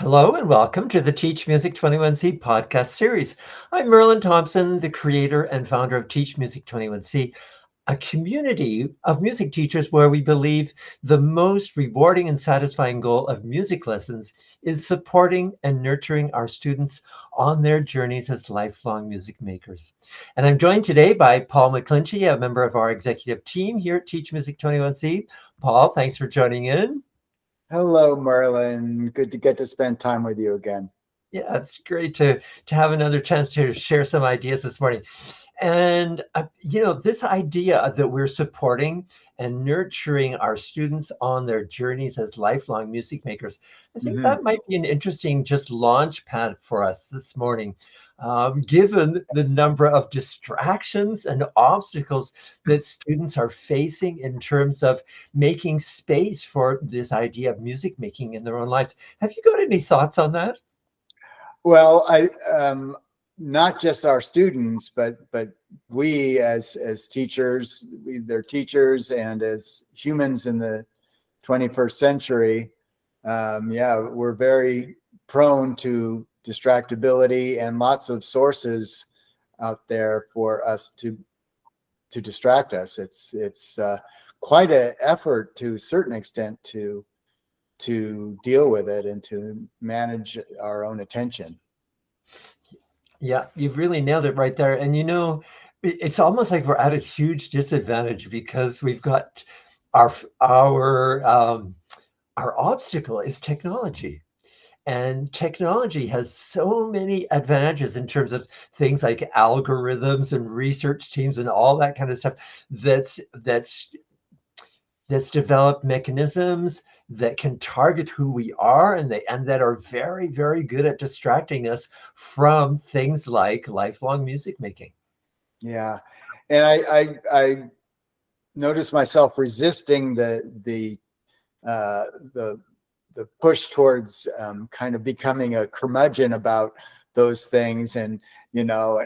Hello and welcome to the Teach Music 21C podcast series. I'm Merlin Thompson, the creator and founder of Teach Music 21C, a community of music teachers where we believe the most rewarding and satisfying goal of music lessons is supporting and nurturing our students on their journeys as lifelong music makers. And I'm joined today by Paul McGlinchey, a member of our executive team here at Teach Music 21C. Paul, thanks for joining in. Hello, Merlin. Good to get to spend time with you again. Yeah, it's great to have another chance to share some ideas this morning. And this idea that we're supporting and nurturing our students on their journeys as lifelong music makers, I think Mhm. that might be an interesting just launch pad for us this morning, given the number of distractions and obstacles that students are facing in terms of making space for this idea of music making in their own lives. Have you got any thoughts on that? Well, I not just our students, but we as teachers, they're teachers, and as humans in the 21st century, yeah, we're very prone to distractibility and lots of sources out there for us to distract us. It's quite an effort to a certain extent to deal with it and to manage our own attention. Yeah, you've really nailed it right there. And it's almost like we're at a huge disadvantage because we've got our our obstacle is technology. And technology has so many advantages in terms of things like algorithms and research teams and all that kind of stuff that's developed mechanisms that can target who we are and that are very, very good at distracting us from things like lifelong music making. Yeah, and I notice myself resisting uh, the the push towards kind of becoming a curmudgeon about those things, and that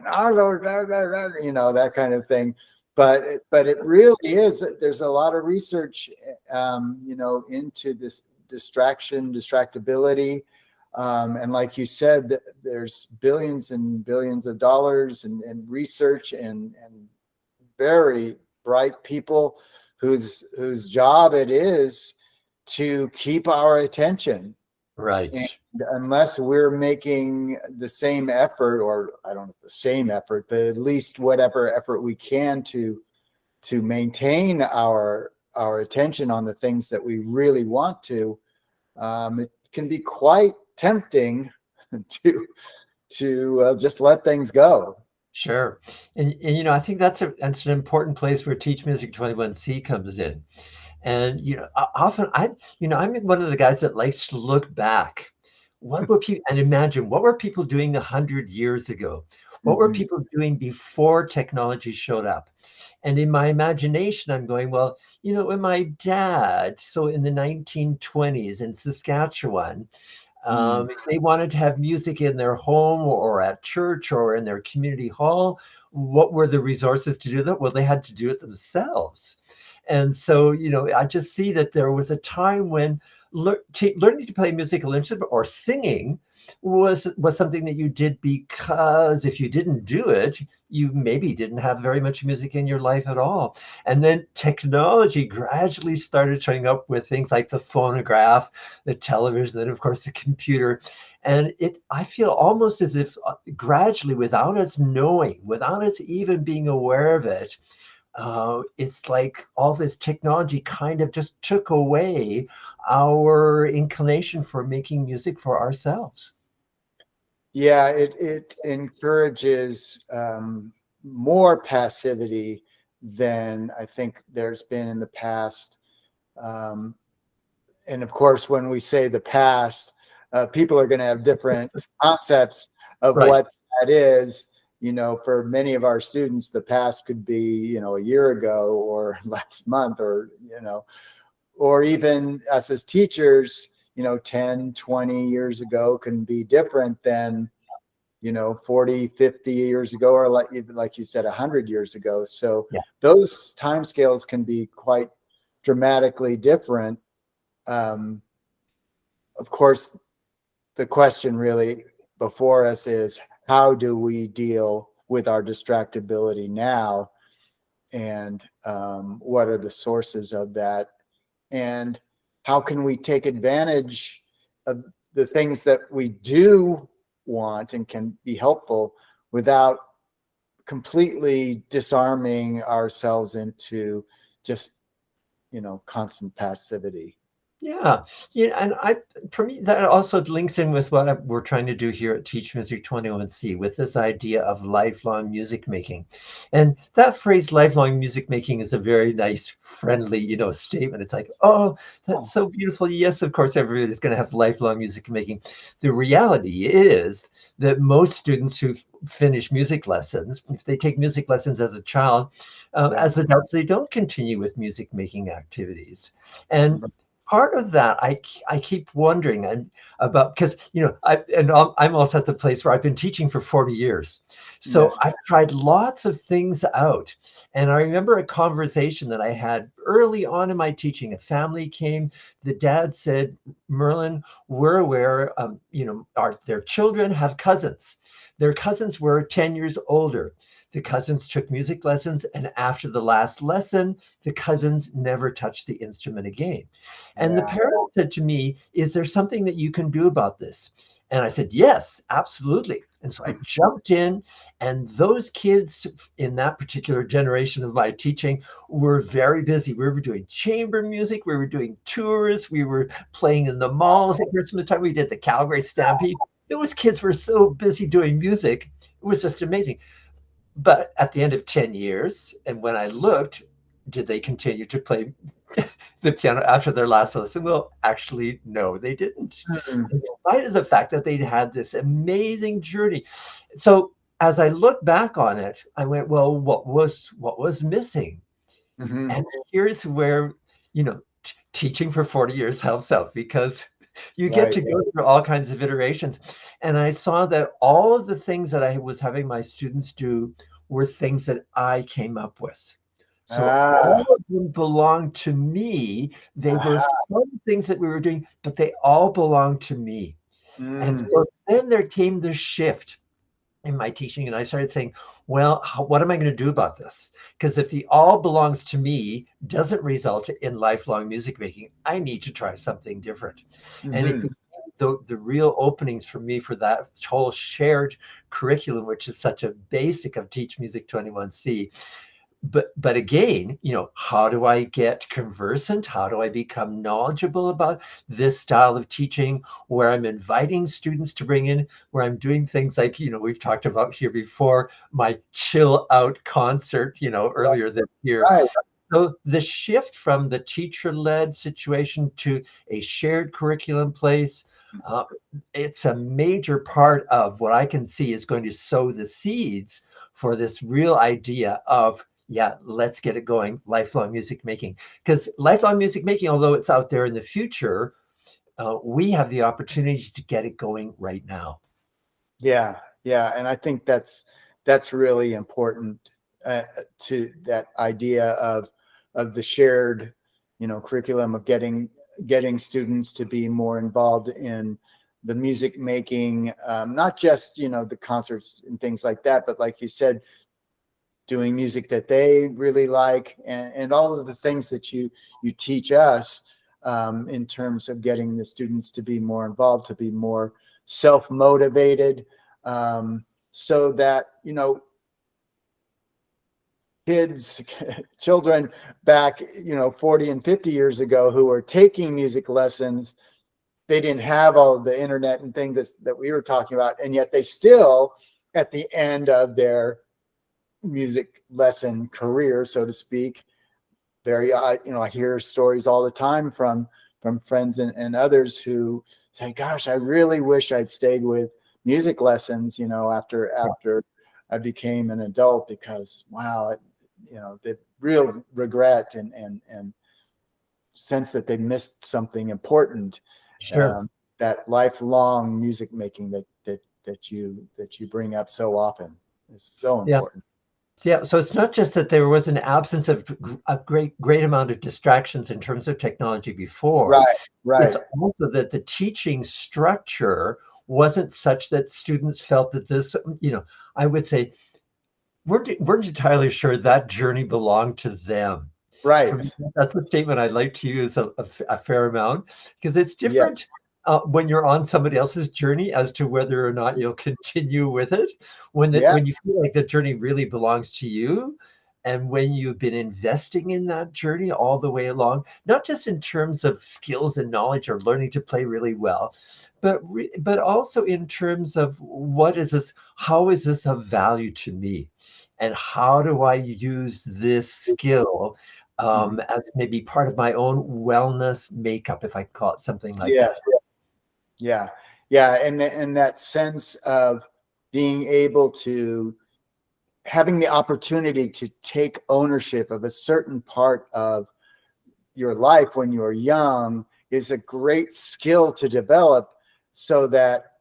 kind of thing. But it really is. There's a lot of research, into this distractibility. And like you said, there's billions and billions of dollars and research and very bright people whose job it is to keep our attention. And Right. unless we're making the same effort, or I don't know, the same effort, but at least whatever effort we can to maintain our attention on the things that we really want to, it can be quite tempting to just let things go. Sure. And I think that's an important place where Teach Music 21C comes in. And often I'm one of the guys that likes to look back. What were people and imagine what were people doing 100 years ago? What were Mhm. people doing before technology showed up? And in my imagination, I'm going, well, when my dad, so in the 1920s in Saskatchewan, Mm. if they wanted to have music in their home or at church or in their community hall, what were the resources to do that? Well, they had to do it themselves. And so, I just see that there was a time when learning to play a musical instrument or singing was something that you did because if you didn't do it, you maybe didn't have very much music in your life at all. And then technology gradually started showing up with things like the phonograph, the television, then of course the computer. And I feel almost as if gradually, without us knowing, without us even being aware of it, it's like all this technology kind of just took away our inclination for making music for ourselves. Yeah, it encourages more passivity than I think there's been in the past. Um, and of course, when we say the past, people are going to have different concepts of Right. what that is. For many of our students, the past could be, a year ago or last month, or even us as teachers, 10, 20 years ago can be different than 40, 50 years ago, or like you said, 100 years ago. So Yeah. those timescales can be quite dramatically different. Of course, the question really before us is, how do we deal with our distractibility now? And what are the sources of that? And how can we take advantage of the things that we do want and can be helpful without completely disarming ourselves into just, constant passivity? Yeah, and for me, that also links in with what we're trying to do here at Teach Music 21C with this idea of lifelong music making. And that phrase, lifelong music making, is a very nice, friendly, statement. It's like, oh, that's so beautiful. Yes, of course, everybody's going to have lifelong music making. The reality is that most students who finish music lessons, if they take music lessons as a child, as adults, they don't continue with music making activities. And part of that, I keep wondering about, because I'm also at the place where I've been teaching for 40 years, so Yes. I've tried lots of things out. And I remember a conversation that I had early on in my teaching. A family came. The dad said, "Merlin, we're aware, their children have cousins. Their cousins were 10 years older. The cousins took music lessons, and after the last lesson, the cousins never touched the instrument again." And the Yeah. parent said to me, "Is there something that you can do about this?" And I said, "Yes, absolutely." And so I jumped in, and those kids in that particular generation of my teaching were very busy. We were doing chamber music, we were doing tours, we were playing in the malls at Christmas time, we did the Calgary Stampede. Those kids were so busy doing music, it was just amazing. But at the end of 10 years, and when I looked, did they continue to play the piano after their last lesson? Well, actually, no, they didn't. In spite of the fact that they'd had this amazing journey. So as I look back on it, I went, well, what was missing? Mm-hmm. And here's where, teaching for 40 years helps out, because you get Right. to go through all kinds of iterations. And I saw that all of the things that I was having my students do were things that I came up with. So all of them belonged to me. They were fun things that we were doing, but they all belonged to me. And so then there came this shift in my teaching, and I started saying, well, what am I going to do about this? Because if the all belongs to me doesn't result in lifelong music making, I need to try something different. And it Mm-hmm. became the real openings for me for that whole shared curriculum, which is such a basic of Teach Music 21C. But again, how do I get conversant? How do I become knowledgeable about this style of teaching, where I'm inviting students to bring in, where I'm doing things like, we've talked about here before, my chill out concert, earlier this year. Right. So the shift from the teacher-led situation to a shared curriculum place, uh, it's a major part of what I can see is going to sow the seeds for this real idea of, yeah, let's get it going, lifelong music making. Because lifelong music making, although it's out there in the future, we have the opportunity to get it going right now. Yeah, yeah, and I think that's really important, to that idea of the shared, curriculum, of getting students to be more involved in the music making, not just the concerts and things like that, but like you said, doing music that they really like, and all of the things that you teach us, in terms of getting the students to be more involved, to be more self-motivated, so that kids, children back 40 and 50 years ago who were taking music lessons, they didn't have all the internet and things that we were talking about, and yet they still, at the end of their music lesson career, so to speak, I hear stories all the time from friends and others who say, gosh, I really wish I'd stayed with music lessons, after I became an adult, because wow, the real regret and sense that they missed something important, Sure. that lifelong music making that you bring up so often is so Yeah. important. Yeah, so it's not just that there was an absence of a great amount of distractions in terms of technology before. Right, It's right. also that the teaching structure wasn't such that students felt that this, I would say weren't entirely sure that journey belonged to them. For me, Right. that's a statement I'd like to use a fair amount, because it's Yes. different when you're on somebody else's journey as to whether or not you'll continue with it. Yeah. When you feel like the journey really belongs to you, and when you've been investing in that journey all the way along, not just in terms of skills and knowledge or learning to play really well, but also in terms of what is this? How is this of value to me? And how do I use this skill Mhm. as maybe part of my own wellness makeup, if I can call it something like that? Yes. Yeah. Yeah. And that sense of being able to having the opportunity to take ownership of a certain part of your life when you're young is a great skill to develop, so that,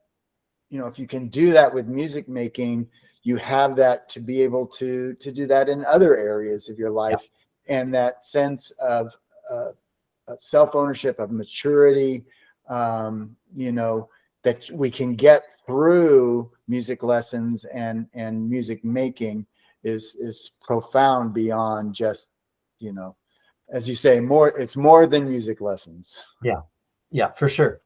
if you can do that with music making, you have that to be able to do that in other areas of your Yeah. life. And that sense of self-ownership, of maturity, that we can get through music lessons and music making is profound beyond just, as you say, it's more than music lessons. Yeah. Yeah, for sure.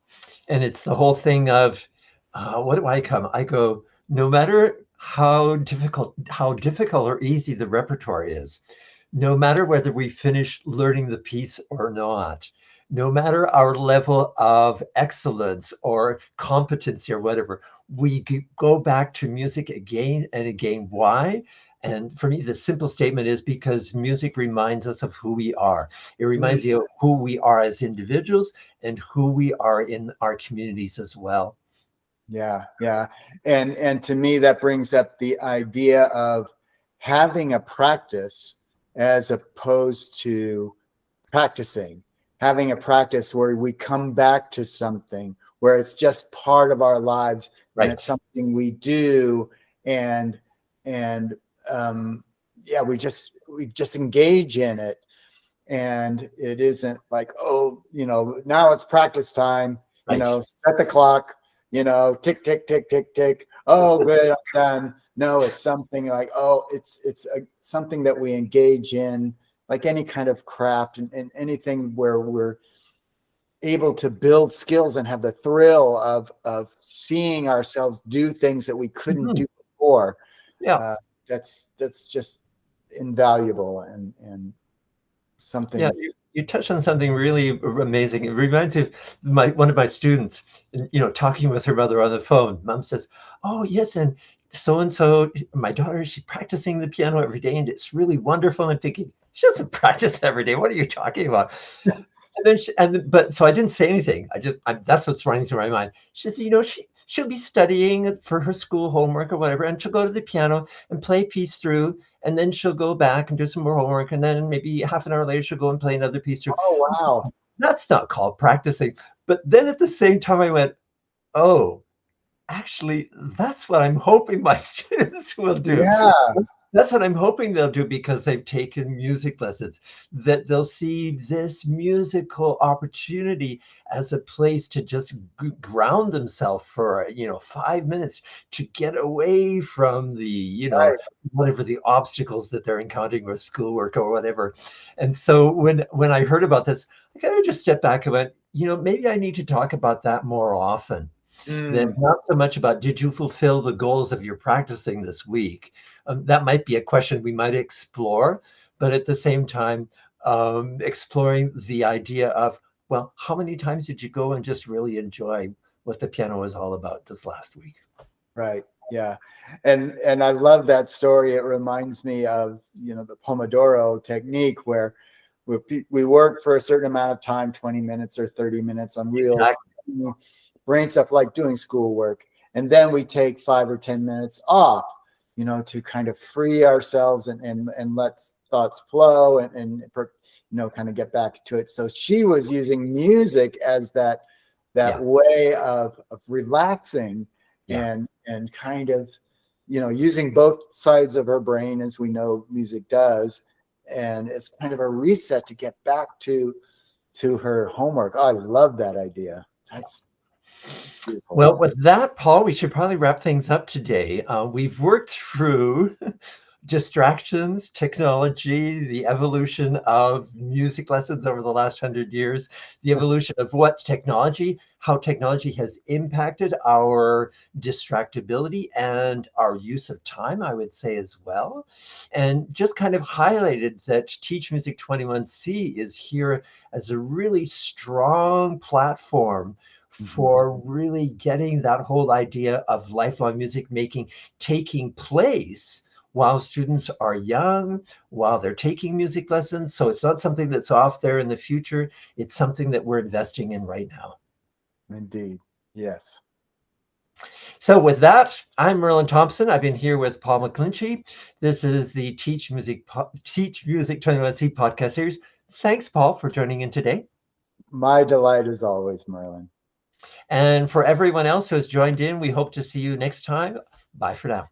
And it's the whole thing of what do I come? I go, no matter how difficult or easy the repertoire is, no matter whether we finish learning the piece or not, no matter our level of excellence or competency or whatever, we go back to music again and again. Why? And for me, the simple statement is because music reminds us of who we are. It Mm, reminds you of who we are as individuals and who we are in our communities as well. yeah, yeah. And to me, that brings up the idea of having a practice as opposed to practicing, having a practice where we come back to something, where it's just part of our lives and it's Right. something we do. And and um yeah, we just engage in it, and it isn't like, oh, now it's practice time, Right. set the clock, tick tick tick tick tick, oh good, I'm done. No, it's something like, oh, it's something that we engage in, like any kind of craft, and anything where we're able to build skills and have the thrill of seeing ourselves do things that we couldn't Mhm. do before. Yeah. uh, that's just invaluable, and Yeah, something. you touched on something really amazing. It reminds me of one of my students, talking with her mother on the phone. Mom says, "Oh, yes, and so, my daughter, she's practicing the piano every day, and it's really wonderful." I'm thinking, she doesn't practice every day. What are you talking about? And then but so I didn't say anything. That's what's running through my mind. She says, she'll be studying for her school homework or whatever, and she'll go to the piano and play a piece through, and then she'll go back and do some more homework, and then maybe half an hour later she'll go and play another piece through. Oh, wow. That's not called practicing. But then at the same time, I went, oh, actually, that's what I'm hoping my students will do. Yeah. That's what I'm hoping they'll do, because they've taken music lessons, that they'll see this musical opportunity as a place to just ground themselves for, 5 minutes, to get away from the, Right. whatever the obstacles that they're encountering with schoolwork or whatever. And so when I heard about this, I kind of just stepped back and went, maybe I need to talk about that more often. Then Mm, not so much about did you fulfill the goals of your practicing this week? That might be a question we might explore, but at the same time, exploring the idea of, well, how many times did you go and just really enjoy what the piano was all about this last week? right. Yeah. And I love that story. It reminds me of, the Pomodoro technique, where we work for a certain amount of time, 20 minutes or 30 minutes on real Exactly. brain stuff like doing schoolwork. And then we take 5 or 10 minutes off, to kind of free ourselves and let thoughts flow, and kind of get back to it. So she was using music as that Yeah. way of relaxing Yeah. and kind of using both sides of her brain, as we know music does. And it's kind of a reset to get back to her homework. Oh, I love that idea. That's beautiful. Well, with that, Paul, we should probably wrap things up today. We've worked through distractions, technology, the evolution of music lessons over the last 100 years, the evolution of how technology has impacted our distractibility and our use of time, I would say as well. And just kind of highlighted that Teach Music 21C is here as a really strong platform for really getting that whole idea of lifelong music making taking place while students are young, while they're taking music lessons. So it's not something that's off there in the future. It's something that we're investing in right now. Indeed. Yes. So with that, I'm Merlin Thompson. I've been here with Paul McGlinchey. This is the Teach Music 21C podcast series. Thanks, Paul, for joining in today. My delight as always, Merlin. And for everyone else who has joined in, we hope to see you next time. Bye for now.